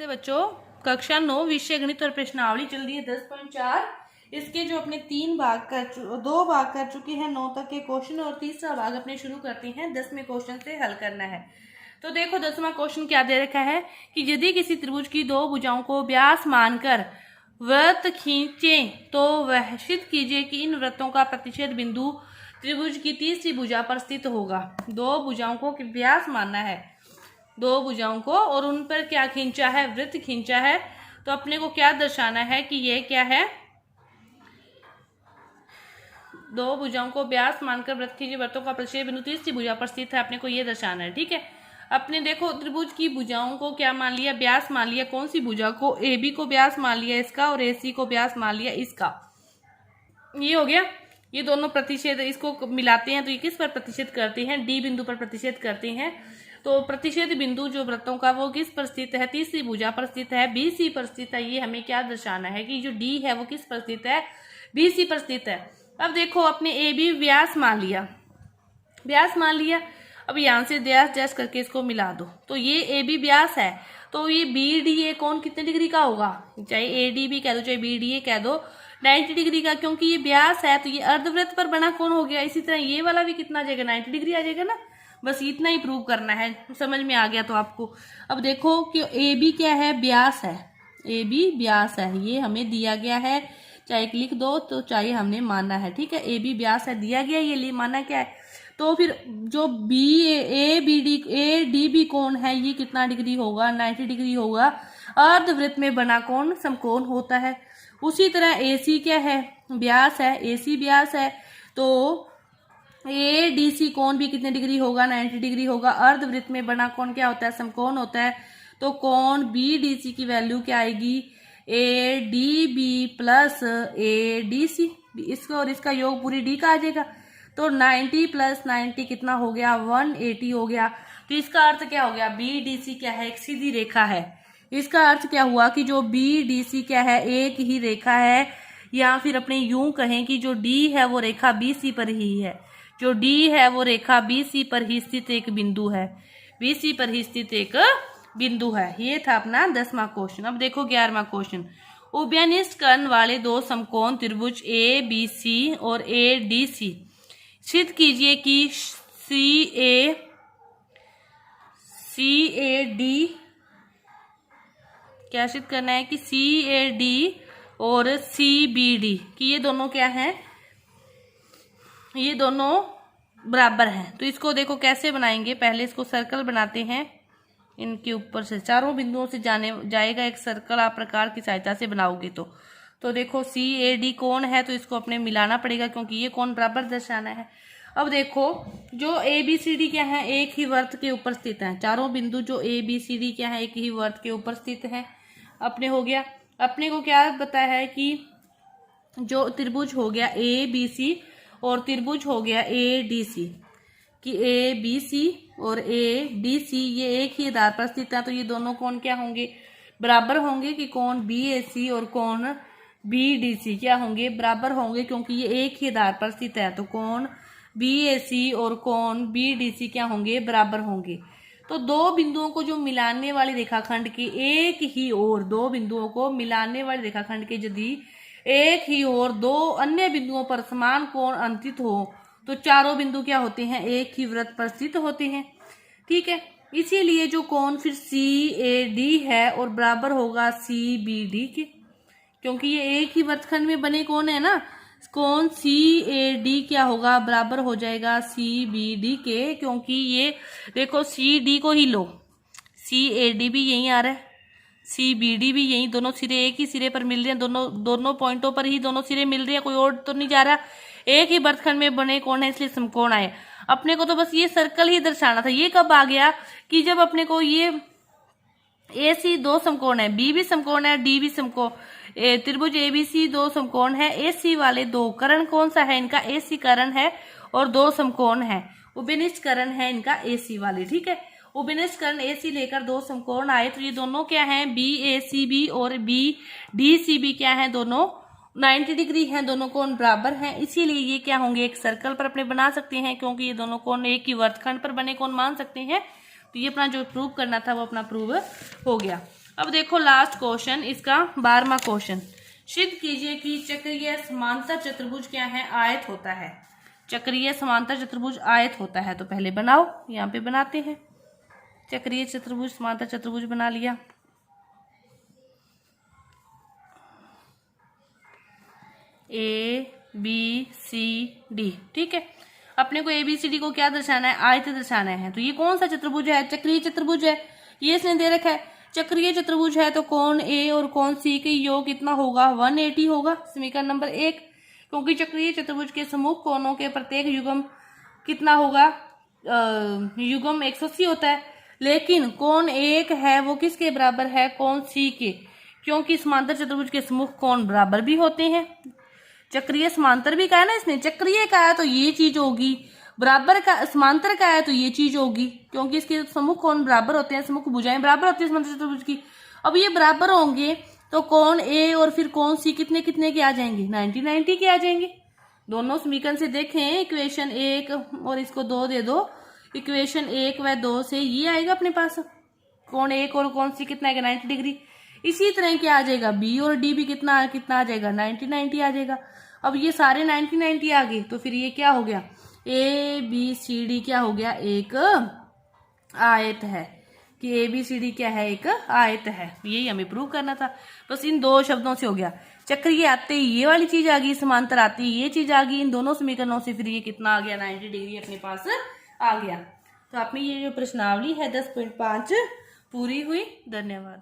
नमस्ते बच्चों, कक्षा 9 विषय गणित और प्रश्नावली चल रही है 10.4। इसके जो अपने 2 भाग कर चुके हैं 9 तक के क्वेश्चन और तीसरा भाग अपने शुरू करते हैं 10वें क्वेश्चन से हल करना है। तो देखो 10वां क्वेश्चन क्या दे रखा है कि यदि किसी त्रिभुज की 2 भुजाओं को व्यास मानकर वृत्त खींचे तो वह सिद्ध कीजिए कि इन वृत्तों का प्रतिच्छेद बिंदु त्रिभुज की तीसरी भुजा पर स्थित होगा। 2 भुजाओं को व्यास मानना है, 2 भुजाओं को, और उन पर क्या खींचा है, वृत्त खींचा है। तो अपने को क्या दर्शाना है कि ये क्या है, 2 भुजाओं को व्यास मानकर वृत्त खींचे, वृत्तों का प्रतिच्छेद बिंदु तीसरी भुजा पर स्थित है। अपने को ये दर्शाना है, ठीक है। अपने देखो त्रिभुज की भुजाओं को क्या मान लिया, व्यास मान लिया। कौन सी भुजा को, ए बी को व्यास मान लिया इसका, और ए सी को व्यास मान लिया इसका। ये हो गया। ये दोनों प्रतिच्छेद इसको मिलाते हैं तो ये किस पर प्रतिच्छेद करते हैं, डी बिंदु पर प्रतिच्छेद करते हैं। तो प्रतिच्छेद बिंदु जो वृत्तों का वो किस पर स्थित है, तीसरी भुजा पर स्थित है, बी सी पर स्थित है। ये हमें क्या दर्शाना है कि जो डी है वो किस पर स्थित है, बी सी पर स्थित है। अब देखो अपने ए बी व्यास मान लिया, व्यास मान लिया। अब यहाँ से डैश डैश करके इसको मिला दो तो ये ए बी व्यास है। तो ये बी डी ए कौन कितने डिग्री का होगा, चाहे ए डी बी कह दो चाहे बी डी ए कह दो, 90 डिग्री का, क्योंकि ये व्यास है। तो ये अर्धवृत्त पर बना कौन हो गया। इसी तरह ये वाला भी कितना आ जाएगा, 90 डिग्री आ जाएगा ना। बस इतना ही प्रूव करना है, समझ में आ गया तो आपको। अब देखो कि ए बी क्या है, व्यास है, ए बी व्यास है, ये हमें दिया गया है, चाहे लिख दो तो चाहे हमने माना है, ठीक है। ए बी व्यास है, दिया गया, ये माना क्या है। तो फिर जो B A B D A D B कौन है, ये कितना डिग्री होगा, 90 डिग्री होगा। अर्धवृत्त में बना कौन समकोण होता है। उसी तरह ए सी क्या है, व्यास है, ए सी व्यास है। तो ए डी सी कोण भी कितने डिग्री होगा, 90 डिग्री होगा। अर्धवृत्त में बना कोण क्या होता है, समकोण होता है। तो कोण बी डी सी की वैल्यू क्या आएगी, A D B plus A D C, इसका और इसका योग पूरी डी का आ जाएगा। तो 90 प्लस 90 कितना हो गया, 180 हो गया। तो इसका अर्थ क्या हो गया, बी डी सी क्या है, एक सीधी रेखा है। इसका अर्थ क्या हुआ कि जो बी डी सी क्या है, एक ही रेखा है। या फिर अपने यूं कहें कि जो डी है वो रेखा बी सी पर ही है, जो डी है वो रेखा बी सी पर ही स्थित एक बिंदु है, बी सी पर ही स्थित एक बिंदु है। ये था अपना 10वां क्वेश्चन। अब देखो 11वां क्वेश्चन। उभयनिष्ठ कर्ण वाले 2 समकोण त्रिभुज ए बी सी और ए डी सी सिद्ध कीजिए कि सी ए डी, क्या सिद्ध करना है कि सी ए डी और सी बी डी कि ये दोनों क्या हैं, ये दोनों बराबर हैं। तो इसको देखो कैसे बनाएंगे, पहले इसको सर्कल बनाते हैं। इनके ऊपर से चारों बिंदुओं से जाएगा एक सर्कल, आप प्रकार की सहायता से बनाओगे तो देखो सी ए डी कौन है, तो इसको अपने मिलाना पड़ेगा क्योंकि ये कौन बराबर दर्शाना है। अब देखो जो ए बी सी डी क्या है, एक ही वृत्त के ऊपर स्थित है। चारों बिंदु जो ए बी सी डी क्या है, एक ही वृत्त के ऊपर स्थित है। अपने हो गया, अपने को क्या पता है कि जो त्रिभुज हो गया ए बी सी और त्रिभुज हो गया ए डी सी, कि ए बी सी और ए डी सी ये एक ही आधार पर स्थित है। तो ये दोनों कोण क्या होंगे, बराबर होंगे। कि कोण बी ए सी और कोण बी डी सी क्या होंगे, बराबर होंगे, क्योंकि ये एक ही आधार पर स्थित है। तो कोण बी ए सी और कोण बी डी सी क्या होंगे, बराबर होंगे। तो 2 बिंदुओं को जो मिलाने वाली रेखाखंड के एक ही ओर, 2 बिंदुओं को मिलाने वाली रेखाखंड के यदि एक ही ओर 2 अन्य बिंदुओं पर समान कोण अंकित हो तो चारों बिंदु क्या होते हैं, एक ही वृत्त पर स्थित होते हैं, ठीक है। इसीलिए जो कोण फिर सी ए डी है और बराबर होगा सी बी डी के, क्योंकि ये एक ही वृत्तखंड में बने कोण है ना। कोण सी ए डी क्या होगा, बराबर हो जाएगा सी बी डी के, क्योंकि ये देखो सी डी को ही लो, सी ए डी भी यहीं आ रहा है, सी बी डी भी यहीं, दोनों सिरे एक ही सिरे पर मिल रहे हैं, दोनों पॉइंटों पर ही दोनों सिरे मिल रहे हैं, कोई और तो नहीं जा रहा। एक ही वृत्तखंड में बने कोण है इसलिए समकोण आए। अपने को तो बस ये सर्कल ही दर्शाना था। ये कब आ गया कि जब अपने को ये ए सी 2 समकोण है, बी भी समकोण है, डी भी समकोण, त्रिभुज ए बी सी 2 समकोण है। ए सी वाले 2 कर्ण कौन सा है इनका, ए सी कर्ण है, और 2 समकोण है, उभयनिष्ठ कर्ण है इनका ए सी वाले, ठीक है। उभयनिष्ठ कर्ण ए सी लेकर 2 समकोण आए। तो ये दोनों क्या हैं, बी ए सी बी और बी डी सी बी क्या है, दोनों 90 डिग्री हैं, दोनों कोण बराबर हैं। इसीलिए ये क्या होंगे, एक सर्कल पर अपने बना सकते हैं, क्योंकि ये दोनों कोण एक ही वृत्तखंड पर बने कोण मान सकते हैं। तो ये अपना जो प्रूव करना था वो अपना प्रूव हो गया। अब देखो लास्ट क्वेश्चन, इसका 12वां क्वेश्चन। सिद्ध कीजिए कि चक्रीय समांतर चतुर्भुज क्या है, आयत होता है। चक्रीय समांतर चतुर्भुज आयत होता है। तो पहले बनाओ, यहाँ पे बनाते हैं। चक्रीय चतुर्भुज समांतर चतुर्भुज बना लिया। ABCD, ठीक है। अपने को ABCD को क्या दर्शाना है, आयत दर्शाना है। तो ये कौन सा चतुर्भुज है, चक्रीय चतुर्भुज है। ये इसने दे रखा है चक्रीय चतुर्भुज है, तो कोण A और कोण C के योग कितना होगा, 180 होगा। समीकरण नंबर 1, क्योंकि चक्रीय चतुर्भुज के सम्मुख कोणों के प्रत्येक युग्म कितना होगा, युग्म 180 होता है। लेकिन कोण 1 है वो किसके बराबर है, कोण C के, क्योंकि समांतर चतुर्भुज के सम्मुख कोण बराबर भी होते हैं। चक्रीय समांतर भी कहा है ना इसने, चक्रीय का है तो ये चीज होगी, बराबर का समांतर का है तो ये चीज होगी, क्योंकि इसके सम्मुख कोण बराबर होते हैं, सम्मुख भुजाएं बराबर होती है समांतर चतुर्भुज की। अब ये बराबर होंगे तो कोण A और फिर कोण C कितने कितने के आ जाएंगे, 90-90 के आ जाएंगे। दोनों समीकरण से देखें, इक्वेशन 1 और इसको 2 दे दो, इक्वेशन 1 व 2 से ये आएगा अपने पास, कोण 1 और कोण C कितना आएगा, 90 डिग्री। इसी तरह क्या आ जाएगा, B और D भी कितना आ जाएगा, 90-90 आ जाएगा। अब ये सारे 90-90 आ गए, तो फिर ये क्या हो गया, ABCD क्या हो गया, एक आयत है। कि ABCD क्या है, एक आयत है। यही हमें प्रूव करना था, बस इन 2 शब्दों से हो गया। चक्रीय आते ही ये वाली चीज आ गई, समांतर आती ही ये चीज आ गई। इन दोनों समीकरणों से फिर ये कितना आ गया, 90 डिग्री अपने पास आ गया। तो अपनी ये जो प्रश्नावली है 10.5 पूरी हुई। धन्यवाद।